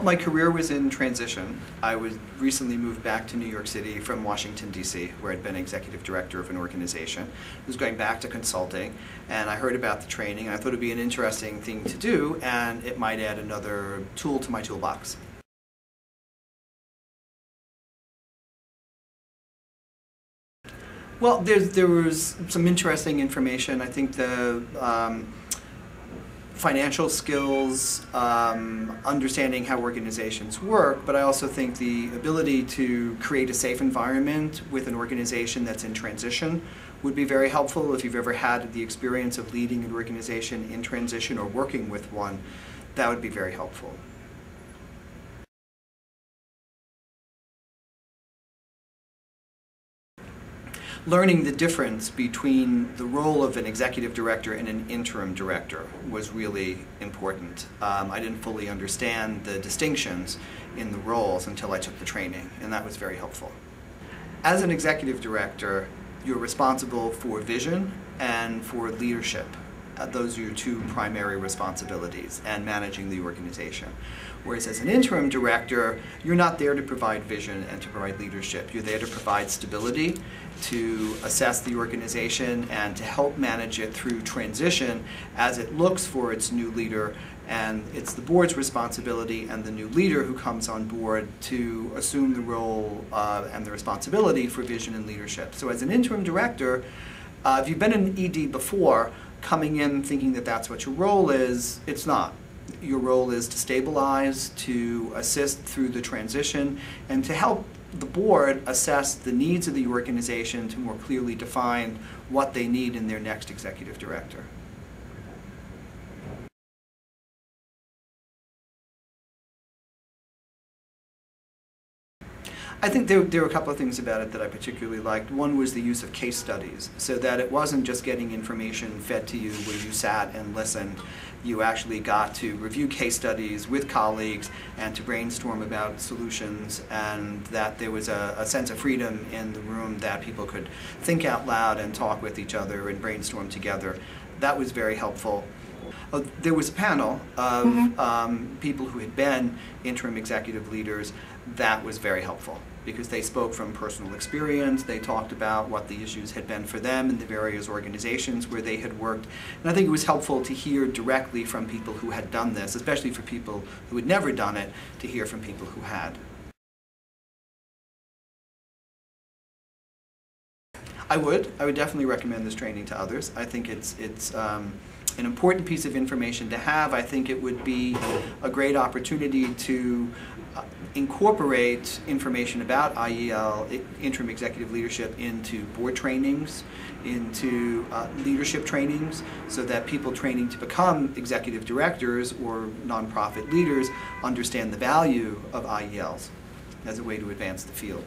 Well, my career was in transition. I was recently moved back to New York City from Washington, D.C., where I'd been executive director of an organization. I was going back to consulting, and I heard about the training, and I thought it would be an interesting thing to do, and it might add another tool to my toolbox. Well, there was some interesting information. I think the financial skills, understanding how organizations work, but I also think the ability to create a safe environment with an organization that's in transition would be very helpful. If you've ever had the experience of leading an organization in transition or working with one, that would be very helpful. Learning the difference between the role of an executive director and an interim director was really important. I didn't fully understand the distinctions in the roles until I took the training, and that was very helpful. As an executive director, you're responsible for vision and for leadership. Those are your two primary responsibilities, and managing the organization. Whereas as an interim director, you're not there to provide vision and to provide leadership. You're there to provide stability, to assess the organization, and to help manage it through transition as it looks for its new leader. And it's the board's responsibility and the new leader who comes on board to assume the role and the responsibility for vision and leadership. So as an interim director, if you've been an ED before, coming in thinking that that's what your role is, it's not. Your role is to stabilize, to assist through the transition, and to help the board assess the needs of the organization to more clearly define what they need in their next executive director. I think there were a couple of things about it that I particularly liked. One was the use of case studies, so that it wasn't just getting information fed to you where you sat and listened. You actually got to review case studies with colleagues and to brainstorm about solutions, and that there was a sense of freedom in the room that people could think out loud and talk with each other and brainstorm together. That was very helpful. There was a panel of people who had been interim executive leaders. That was very helpful because they spoke from personal experience. They talked about what the issues had been for them in the various organizations where they had worked. And I think it was helpful to hear directly from people who had done this, especially for people who had never done it, to hear from people who had. I would definitely recommend this training to others. I think it's an important piece of information to have. I think it would be a great opportunity to incorporate information about IEL, interim executive leadership, into board trainings, into leadership trainings, so that people training to become executive directors or nonprofit leaders understand the value of IELs as a way to advance the field.